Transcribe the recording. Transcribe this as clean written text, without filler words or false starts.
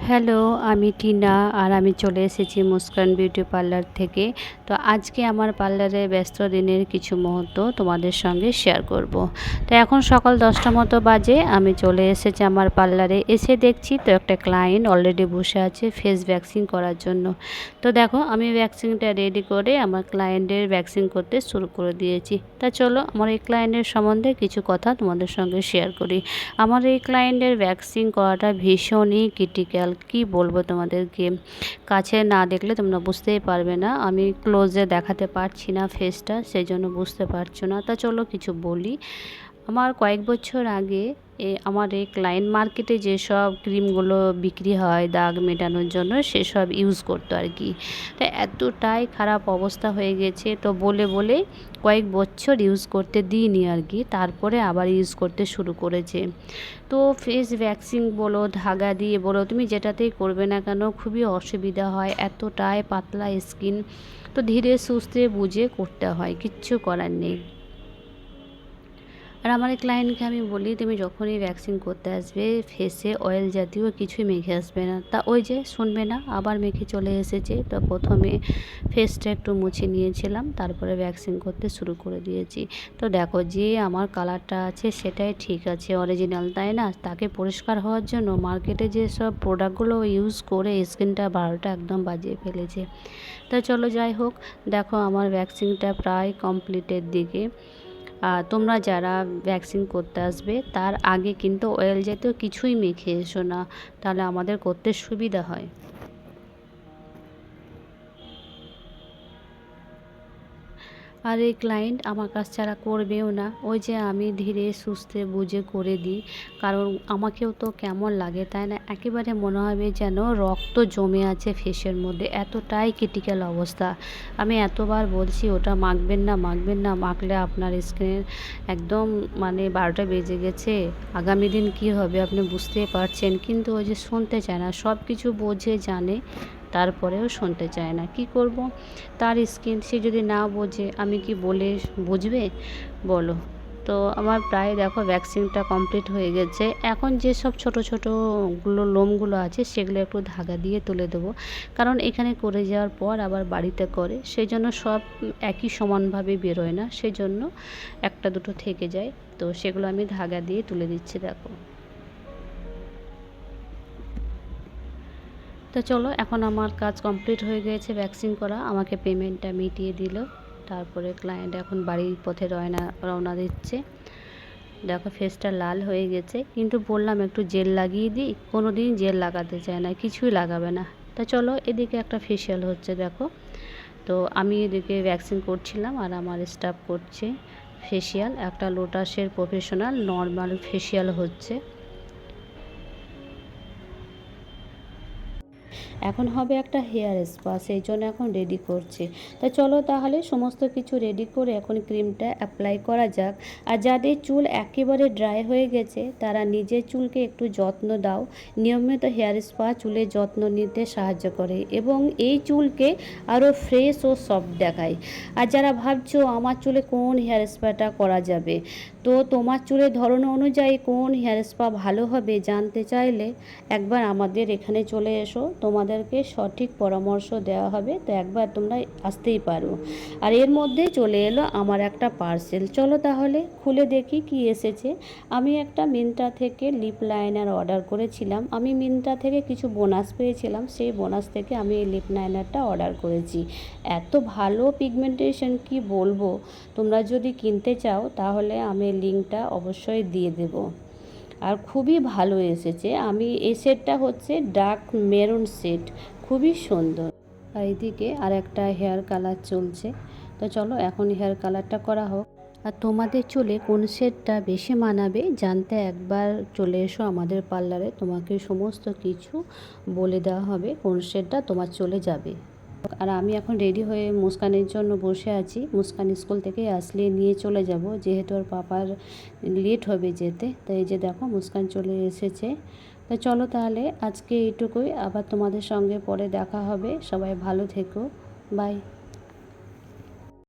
Hello, আমি টিনা আর আমি চলে এসেছি মুস্কান বিউটি পার্লার থেকে। তো আজকে আমার পার্লারে ব্যস্ত দিনের কিছু মুহূর্ত তোমাদের সঙ্গে শেয়ার করব। তো এখন সকাল 10টা মতো বাজে, আমি চলে এসেছি আমার পার্লারে। এসে দেখছি তো একটা ক্লায়েন্ট অলরেডি বসে আছে ফেস ভ্যাকসিন করার জন্য। তো দেখো আমি ভ্যাকসিনটা রেডি করে আমার ক্লায়েন্টের ভ্যাকসিন করতে শুরু করে দিয়েছি। তা চলো আমার এই ক্লায়েন্টের সম্বন্ধে কিছু কথা তোমাদের সঙ্গে শেয়ার করি। আমার এই ক্লায়েন্টের ভ্যাকসিন করাটা ভীষণই ক্রিটিক্যাল। কি বলবো তোমাদেরকে, কাছে না দেখলে তোমরা বুঝতেই পারবে না। আমি ক্লোজে দেখাতে পারছি না ফেসটা, সেই জন্য বুঝতে পারছো না। তা চলো কিছু বলি। আমার কয়েক বছর আগে আমার এই ক্লায়েন্ট মার্কেটে যেসব ক্রিমগুলো বিক্রি হয় দাগ মেটানোর জন্য সেসব ইউজ করতো আর কি। তো এতটাই খারাপ অবস্থা হয়ে গেছে, তো বলে বলে কয়েক বছর ইউজ করতে দিইনি আর কি, তারপরে আবার ইউজ করতে শুরু করেছে। তো ফেস ভ্যাকসিন বলো ধাগা দিয়ে বলো তুমি যেটাতেই করবে না কেন খুবই অসুবিধা হয়, এতটাই পাতলা স্কিন। তো ধীরে সুস্থে বুঝে করতে হয়, কিচ্ছু করার নেই। আর আমার এই ক্লায়েন্টকে আমি বলি তুমি যখনই ভ্যাকসিন করতে আসবে ফেসে অয়েল জাতীয় কিছুই মেখে আসবে না। তা ওই যে শুনবে না, আবার মেখে চলে এসেছে। তো প্রথমে ফেসটা একটু মুছে নিয়েছিলাম, তারপরে ভ্যাকসিন করতে শুরু করে দিয়েছি। তো দেখো যে আমার কালারটা আছে সেটাই ঠিক আছে, অরিজিনাল, তাই না? তাকে পরিষ্কার হওয়ার জন্য মার্কেটে যে সব প্রোডাক্টগুলো ইউজ করে স্কিনটা 12টা একদম বাজিয়ে ফেলেছে। তা চলো যাই হোক, দেখো আমার ভ্যাকসিনটা প্রায় কমপ্লিটের দিকে। তোমরা যারা ভ্যাকসিন করতে আসবে তার আগে কিন্তু অয়েল জাতীয় কিছুই মেখে এসো না, তাহলে আমাদের করতে সুবিধা হয়। আর এই ক্লায়েন্ট আমার কাছ ছাড়া করবেও না, ওই যে আমি ধীরে সুস্থে বুঝে করে দিই। কারণ আমাকেও তো কেমন লাগে তাই না, একেবারে মনে হবে যেন রক্ত জমে আছে ফেসের মধ্যে, এতটাই ক্রিটিক্যাল অবস্থা। আমি এতবার বলছি ওটা মাখবেন না মাখবেন না, মাখলে আপনার স্কিনের একদম মানে 12টা বেজে গেছে, আগামী দিন কি হবে আপনি বুঝতেই পারছেন। কিন্তু ওই যে শুনতে চায় না, সব কিছু বোঝে জানে, তারপরেও শুনতে চায় না। কি করব, তার স্কিন, সে যদি না বোঝে আমি কি বলে বুঝবে বলো? তো আমার প্রায় দেখো ভ্যাকসিনটা কমপ্লিট হয়ে গেছে। এখন যেসব ছোট ছোটোগুলো লোমগুলো আছে সেগুলো একটু ধাগা দিয়ে তুলে দেবো, কারণ এখানে করে যাওয়ার পর আবার বাড়িতে করে, সেই জন্য সব একই সমানভাবে বেরোয় না, সেই জন্য একটা দুটো থেকে যায়। তো সেগুলো আমি ধাগা দিয়ে তুলে দিচ্ছি দেখো। তো চলো এখন আমার কাজ কমপ্লিট হয়ে গিয়েছে ভ্যাকসিন করা, আমাকে পেমেন্টটা মিটিয়ে দিল। তারপরে ক্লায়েন্ট এখন বাড়ির পথে রওনা দিচ্ছে। দেখো ফেসটা লাল হয়ে গেছে, কিন্তু বললাম একটু জেল লাগিয়ে দিই, কোনো দিন জেল লাগাতে চায় না, কিছুই লাগাবে না। তা চলো এদিকে একটা ফেসিয়াল হচ্ছে দেখো। তো আমি এদিকে ভ্যাকসিন করছিলাম আর আমার স্টাফ করছে ফেসিয়াল, একটা লোটাসের প্রফেশনাল নর্মাল ফেসিয়াল হচ্ছে। এখন হবে একটা হেয়ার স্পা, সেই জন্য এখন রেডি করছে। তা চলো তাহলে সমস্ত কিছু রেডি করে এখন ক্রিমটা অ্যাপ্লাই করা যাক। আর যাদের চুল একেবারে ড্রাই হয়ে গেছে তারা নিজের চুলকে একটু যত্ন দাও। নিয়মিত হেয়ার স্পা চুলের যত্ন নিতে সাহায্য করে এবং এই চুলকে আরও ফ্রেশ ও সফট দেখায়। আর যারা ভাবছো আমার চুলে কোন হেয়ার স্পাটা করা যাবে, তো তোমার চুলের ধরন অনুযায়ী কোন হেয়ার স্পা ভালো হবে জানতে চাইলে একবার আমাদের এখানে চলে এসো, তোমাদেরকে সঠিক পরামর্শ দেওয়া হবে। তো একবার তোমরা আসতেই পারো। আর এর মধ্যে চলে এলো আমার একটা পার্সেল, চলো তাহলে খুলে দেখি কি এসেছে। আমি একটা মিন্ত্রা থেকে লিপ লাইনার অর্ডার করেছিলাম, আমি মিন্ত্রা থেকে কিছু বোনাস পেয়েছিলাম, সেই বোনাস থেকে আমি এই লিপ লাইনারটা অর্ডার করেছি। এত ভালো পিগমেন্টেশন কি বলবো, তোমরা যদি কিনতে চাও তাহলে আমি লিঙ্কটা অবশ্যই দিয়ে দেবো। আর খুবই ভালো এসেছে। আমি এই সেটটা হচ্ছে ডার্ক মেরুন সেট, খুবই সুন্দর। আর এইদিকে আর একটা হেয়ার কালার চলছে। তো চলো এখন হেয়ার কালারটা করা হোক। আর তোমাদের চুলে কোন শেডটা বেশি মানাবে জানতে একবার চলে এসো আমাদের পার্লারে, তোমাকে সমস্ত কিছু বলে দেওয়া হবে কোন শেডটা তোমার চলে যাবে। আর আমি এখন রেডি হয়ে মুস্কানের জন্য বসে আছি, মুস্কান স্কুল থেকে আসলে নিয়ে চলে যাব, যেহেতু ওর পাপার লেট হবে যেতে। তো এই যে দেখো মুস্কান চলে এসেছে। তো চলো তাহলে আজকে এইটুকুই, আবার তোমাদের সঙ্গে পরে দেখা হবে। সবাই ভালো থেকো, বাই।